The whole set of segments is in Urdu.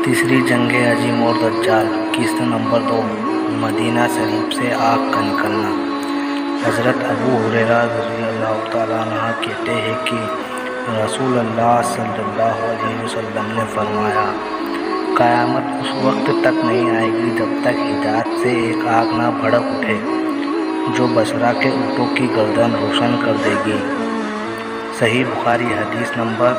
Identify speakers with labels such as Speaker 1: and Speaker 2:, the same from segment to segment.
Speaker 1: تیسری جنگ عظیم اور دجال، قسط نمبر 2، مدینہ شریف سے آگ کا نکلنا۔ حضرت ابو ہریرہ رضی اللہ تعالیٰ عنہ کہتے ہیں کہ رسول اللہ صلی اللہ علیہ وسلم نے فرمایا، قیامت اس وقت تک نہیں آئے گی جب تک حجاز سے ایک آگ نہ بھڑک اٹھے جو بصرہ کے اونٹوں کی گردن روشن کر دے گی۔ صحیح بخاری حدیث نمبر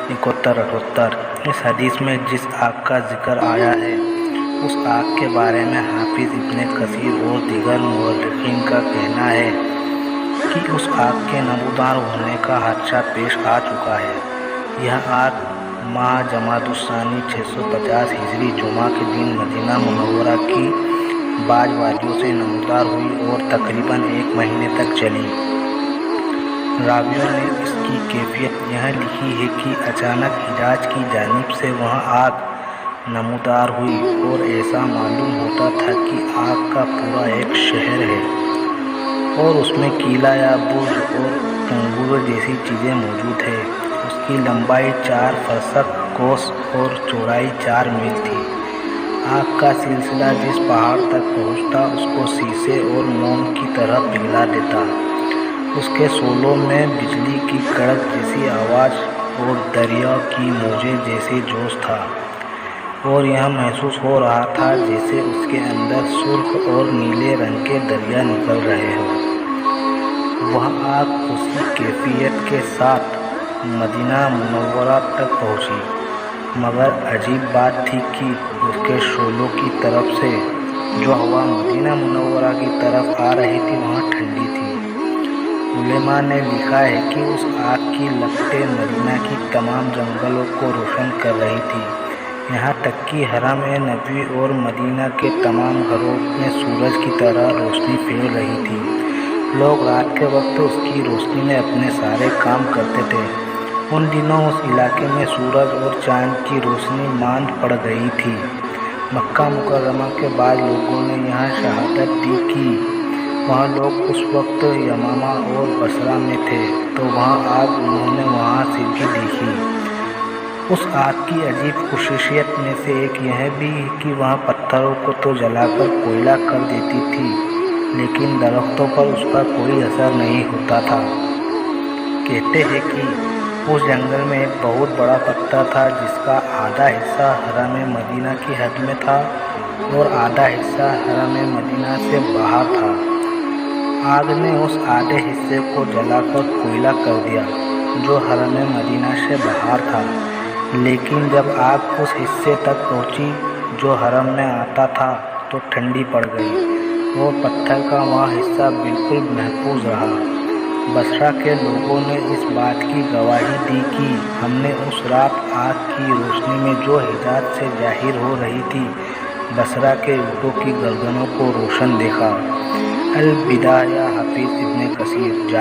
Speaker 1: 7178۔ اس حدیث میں جس آگ کا ذکر آیا ہے اس آگ کے بارے میں حافظ ابن کثیر اور دیگر مورخین کا کہنا ہے کہ اس آگ کے نمودار ہونے کا حادثہ پیش آ چکا ہے۔ یہ آگ ماہ جمادی الثانی 650 ہجری جمعہ کے دن مدینہ منورہ کی بعض وادیوں سے نمودار ہوئی اور تقریباً 1 مہینے تک چلی۔ راویوں نے اس کی کیفیت یہ لکھی ہے کہ اچانک حجاز کی جانب سے وہاں آگ نمودار ہوئی اور ایسا معلوم ہوتا تھا کہ آگ کا پورا ایک شہر ہے اور اس میں قلعہ یا برج اور کنگور جیسی چیزیں موجود ہیں۔ اس کی لمبائی 4 فرسخ کوس اور چوڑائی 4 میل تھی۔ آگ کا سلسلہ جس پہاڑ تک پہنچتا اس کو شیشے اور موم کی طرح پگھلا دیتا۔ اس کے شعلوں میں بجلی کی کڑک جیسی آواز اور دریا کی موجیں جیسے جوش تھا اور یہ محسوس ہو رہا تھا جیسے اس کے اندر سرخ اور نیلے رنگ کے دریا نکل رہے ہوں۔ وہ آگ اسی کیفیت کے ساتھ مدینہ منورہ تک پہنچی، مگر عجیب بات تھی کہ اس کے شعلوں کی طرف سے جو ہوا مدینہ منورہ کی طرف آ رہی تھی وہاں ٹھنڈی تھی۔ علماء نے لکھا ہے کہ اس آگ کی لپٹیں مدینہ کی تمام جنگلوں کو روشن کر رہی تھی، یہاں تک کہ حرم نبوی اور مدینہ کے تمام گھروں میں سورج کی طرح روشنی پھیل رہی تھی۔ لوگ رات کے وقت اس کی روشنی میں اپنے سارے کام کرتے تھے۔ ان دنوں اس علاقے میں سورج اور چاند کی روشنی ماند پڑ گئی تھی۔ مکہ مکرمہ کے بعد لوگوں نے یہاں شہادت دی کہ وہاں لوگ اس وقت یمامہ اور بصرہ میں تھے تو وہاں آگ انہوں نے وہاں سے بھی دیکھی۔ اس آگ کی عجیب خصوصیت میں سے ایک یہ بھی کہ وہاں پتھروں کو تو جلا کر کوئلہ کر دیتی تھی لیکن درختوں پر اس کا کوئی اثر نہیں ہوتا تھا۔ کہتے ہیں کہ اس جنگل میں ایک بہت بڑا پتھر تھا جس کا آدھا حصہ حرم مدینہ کی حد میں تھا اور آدھا حصہ حرم مدینہ سے باہر تھا۔ آگ نے اس آدھے حصے کو جلا کر کوئلہ کر دیا جو حرم مدینہ سے باہر تھا، لیکن جب آگ اس حصے تک پہنچی جو حرم میں آتا تھا تو ٹھنڈی پڑ گئی اور پتھر کا وہاں حصہ بالکل محفوظ رہا۔ بصرہ کے لوگوں نے اس بات کی گواہی دی کہ ہم نے اس رات آگ کی روشنی میں جو حجاز سے ظاہر ہو رہی تھی بصرہ کے اونٹوں کی گردنوں کو روشن دیکھا۔ البدایہ حافظ ابن کثیر۔